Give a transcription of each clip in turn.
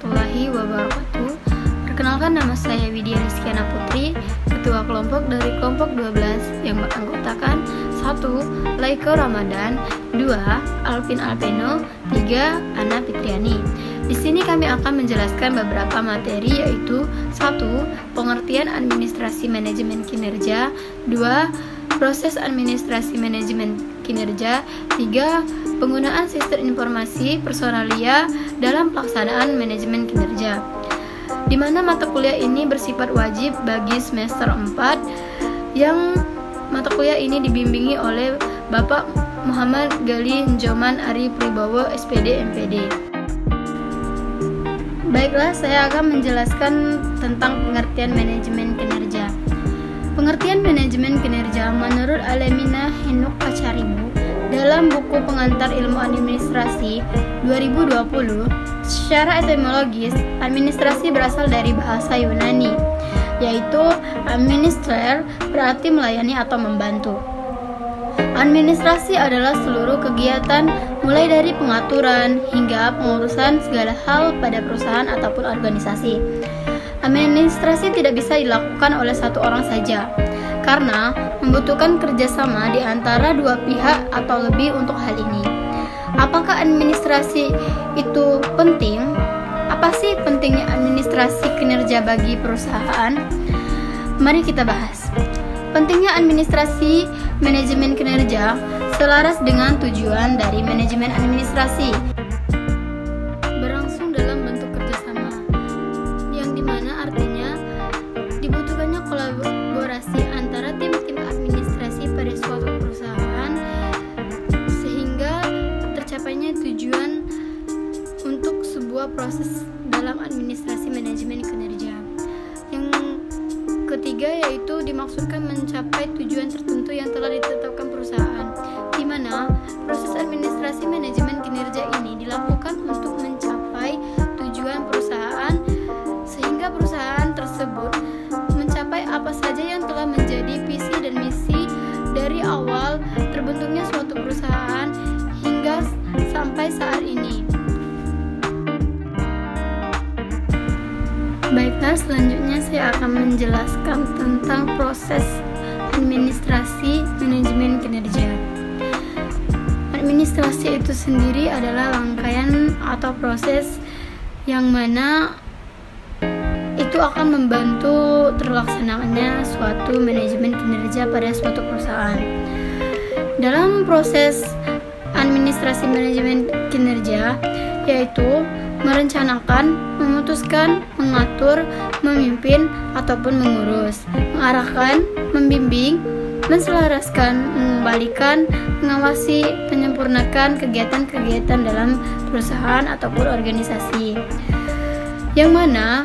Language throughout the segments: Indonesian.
warahmatullahi wabarakatuh. Perkenalkan, nama saya Widya Rizkyana Putri, Ketua Kelompok dari Kelompok 12 yang beranggotakan 1. Laiko Ramadan, 2. Alvin Alpeno, 3. Ana Fitriani. Di sini kami akan menjelaskan beberapa materi, yaitu 1. Pengertian administrasi manajemen kinerja, 2. Proses administrasi manajemen kinerja, 3. Penggunaan sistem informasi personalia dalam pelaksanaan manajemen kinerja, di mana mata kuliah ini bersifat wajib bagi semester 4, yang mata kuliah ini dibimbingi oleh Bapak Muhammad Gali Njoman Ari Pribowo, SPD MPD. Baiklah, saya akan menjelaskan tentang pengertian manajemen kinerja. Pengertian manajemen kinerja menurut Alemina Henuk Kacaribu dalam buku Pengantar Ilmu Administrasi 2020, secara etimologis, administrasi berasal dari bahasa Yunani, yaitu administrer, berarti melayani atau membantu. Administrasi adalah seluruh kegiatan mulai dari pengaturan hingga pengurusan segala hal pada perusahaan ataupun organisasi. Administrasi tidak bisa dilakukan oleh satu orang saja, karena membutuhkan kerjasama di antara dua pihak atau lebih untuk hal ini. Apakah administrasi itu penting? Apa sih pentingnya administrasi kinerja bagi perusahaan? Mari kita bahas. Pentingnya administrasi manajemen kinerja selaras dengan tujuan dari manajemen administrasi. Berlangsung dalam bentuk kerjasama, yang dimana artinya dibutuhkannya kolaborasi antara tim-tim administrasi pada suatu perusahaan sehingga tercapainya tujuan untuk sebuah proses dalam administrasi manajemen kinerja. Yang ketiga yaitu dimaksudkan mencapai tujuan tertentu yang telah ditetapkan perusahaan, di mana proses administrasi manajemen kinerja ini dilakukan untuk mencapai tujuan perusahaan sehingga perusahaan tersebut mencapai apa saja yang telah menjadi visi dan misi dari awal terbentuknya suatu perusahaan hingga sampai saat ini. Baiklah, selanjutnya saya akan menjelaskan tentang proses administrasi manajemen kinerja. Administrasi itu sendiri adalah rangkaian atau proses yang mana itu akan membantu terlaksananya suatu manajemen kinerja pada suatu perusahaan. Dalam proses administrasi manajemen kinerja, yaitu merencanakan, memutuskan, mengatur, memimpin, ataupun mengurus, mengarahkan, membimbing, menselaraskan, mengembalikan, mengawasi, menyempurnakan kegiatan-kegiatan dalam perusahaan ataupun organisasi. Yang mana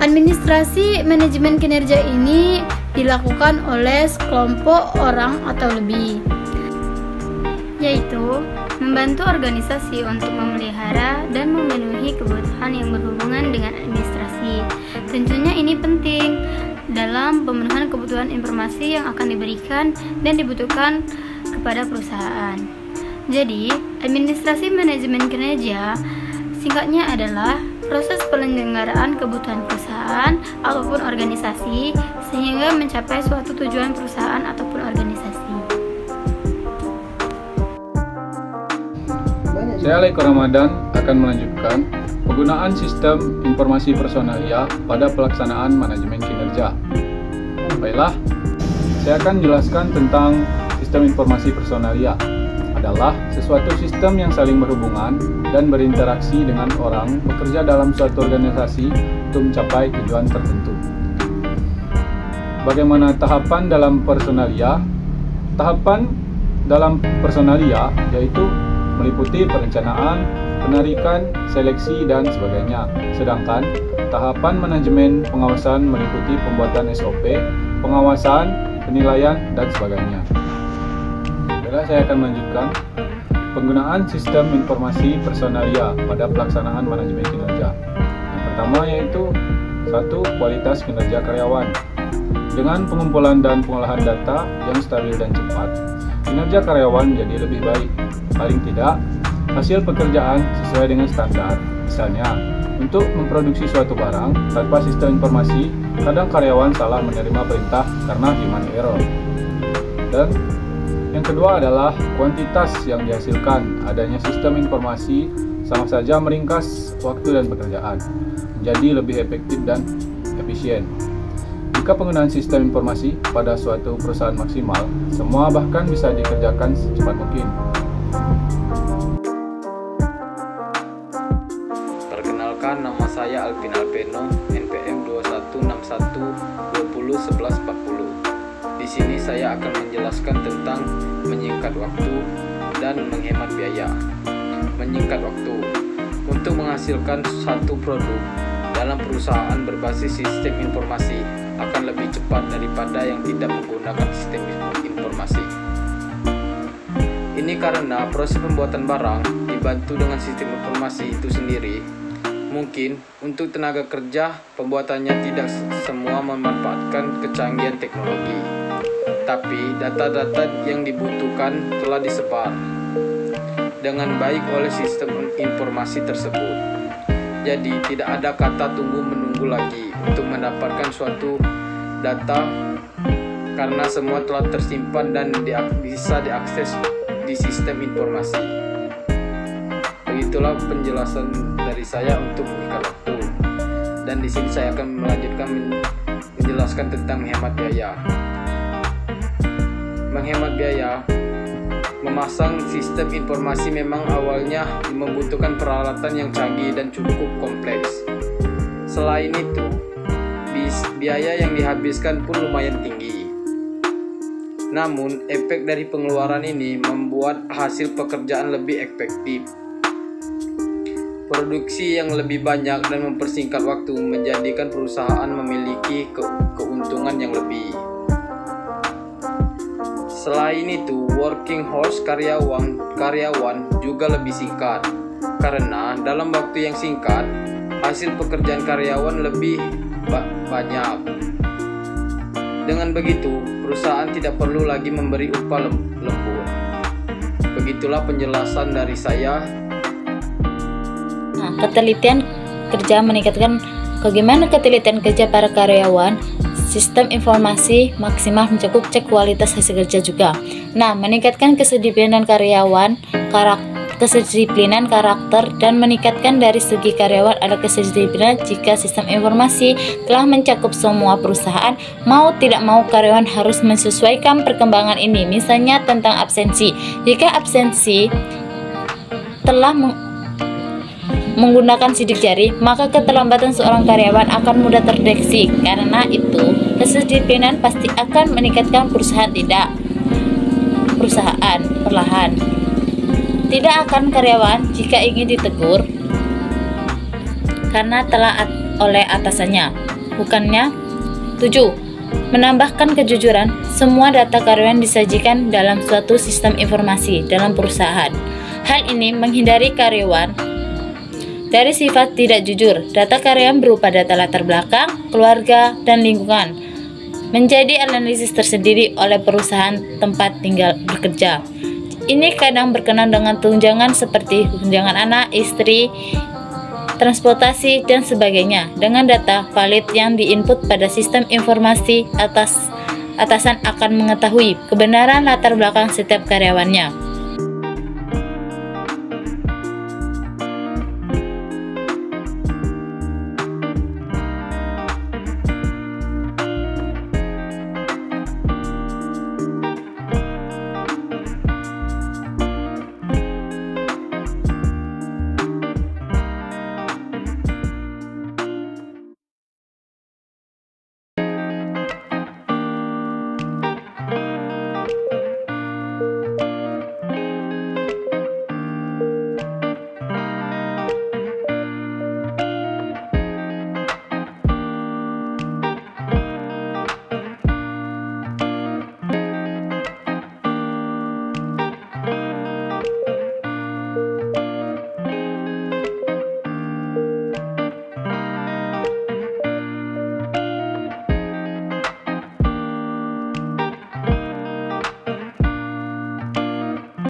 administrasi manajemen kinerja ini dilakukan oleh sekelompok orang atau lebih, yaitu membantu organisasi untuk memelihara dan memenuhi kebutuhan yang berhubungan dengan administrasi. Tentunya ini penting dalam pemenuhan kebutuhan informasi yang akan diberikan dan dibutuhkan kepada perusahaan. Jadi, administrasi manajemen kinerja singkatnya adalah proses penyelenggaraan kebutuhan perusahaan ataupun organisasi sehingga mencapai suatu tujuan perusahaan ataupun organisasi. Saya Laiko Ramadan akan melanjutkan penggunaan sistem informasi personalia pada pelaksanaan manajemen kinerja. Baiklah, saya akan jelaskan tentang sistem informasi personalia. Adalah sesuatu sistem yang saling berhubungan dan berinteraksi dengan orang bekerja dalam suatu organisasi untuk mencapai tujuan tertentu. Bagaimana tahapan dalam personalia? Tahapan dalam personalia yaitu meliputi perencanaan, penarikan, seleksi, dan sebagainya. Sedangkan tahapan manajemen pengawasan meliputi pembuatan SOP, pengawasan, penilaian, dan sebagainya. Baiklah, saya akan melanjutkan penggunaan sistem informasi personalia pada pelaksanaan manajemen kinerja. Yang pertama yaitu 1. Kualitas kinerja karyawan. Dengan pengumpulan dan pengolahan data yang stabil dan cepat, kinerja karyawan jadi lebih baik. Paling tidak, hasil pekerjaan sesuai dengan standar. Misalnya, Untuk memproduksi suatu barang tanpa sistem informasi, kadang karyawan salah menerima perintah karena human error. Dan yang kedua adalah kuantitas yang dihasilkan. Adanya sistem informasi sama saja meringkas waktu dan pekerjaan menjadi lebih efektif dan efisien. Jika penggunaan sistem informasi pada suatu perusahaan maksimal, semua bahkan bisa dikerjakan secepat mungkin. Perkenalkan, nama saya Alvin Alpeno, NPM 2161201140. Di sini saya akan menjelaskan tentang menyingkat waktu dan menghemat biaya. Menyingkat waktu untuk menghasilkan satu produk dalam perusahaan berbasis sistem informasi akan lebih cepat daripada yang tidak menggunakan sistem informasi. Ini karena proses pembuatan barang dibantu dengan sistem informasi itu sendiri. Mungkin untuk tenaga kerja pembuatannya tidak semua memanfaatkan kecanggihan teknologi, tapi data-data yang dibutuhkan telah disebar dengan baik oleh sistem informasi tersebut. Jadi tidak ada kata tunggu menunggu lagi untuk mendapatkan suatu data karena semua telah tersimpan dan bisa diakses di sistem informasi. Begitulah penjelasan dari saya untuk menyingkat waktu. Dan di sini saya akan melanjutkan menjelaskan tentang menghemat biaya. Menghemat biaya, memasang sistem informasi memang awalnya membutuhkan peralatan yang canggih dan cukup kompleks. Selain itu, biaya yang dihabiskan pun lumayan tinggi. Namun, efek dari pengeluaran ini membuat hasil pekerjaan lebih efektif. Produksi yang lebih banyak dan mempersingkat waktu menjadikan perusahaan memiliki keuntungan yang lebih. Selain itu, working hours karyawan juga lebih singkat karena dalam waktu yang singkat hasil pekerjaan karyawan lebih banyak. Dengan begitu, perusahaan tidak perlu lagi memberi upah lembur. Begitulah penjelasan dari saya. Nah, ketelitian kerja meningkatkan bagaimana ketelitian kerja para karyawan. Sistem informasi maksimal mencakup cek kualitas hasil kerja juga. Nah, meningkatkan kedisiplinan karyawan, kedisiplinan karakter, dan meningkatkan dari segi karyawan ada kedisiplinan jika sistem informasi telah mencakup semua perusahaan. Mau tidak mau karyawan harus menyesuaikan perkembangan ini. Misalnya tentang absensi. Jika absensi telah menggunakan sidik jari, maka keterlambatan seorang karyawan akan mudah terdeteksi. Karena itu, kedisiplinan pasti akan meningkatkan perusahaan perlahan. Tidak akan karyawan jika ingin ditegur karena telah oleh atasannya. Bukannya 7. Menambahkan kejujuran. Semua data karyawan disajikan dalam suatu sistem informasi dalam perusahaan. Hal ini menghindari karyawan dari sifat tidak jujur. Data karyawan berupa data latar belakang, keluarga, dan lingkungan menjadi analisis tersendiri oleh perusahaan tempat tinggal bekerja. Ini kadang berkenaan dengan tunjangan seperti tunjangan anak, istri, transportasi, dan sebagainya. Dengan data valid yang diinput pada sistem informasi, atasan akan mengetahui kebenaran latar belakang setiap karyawannya.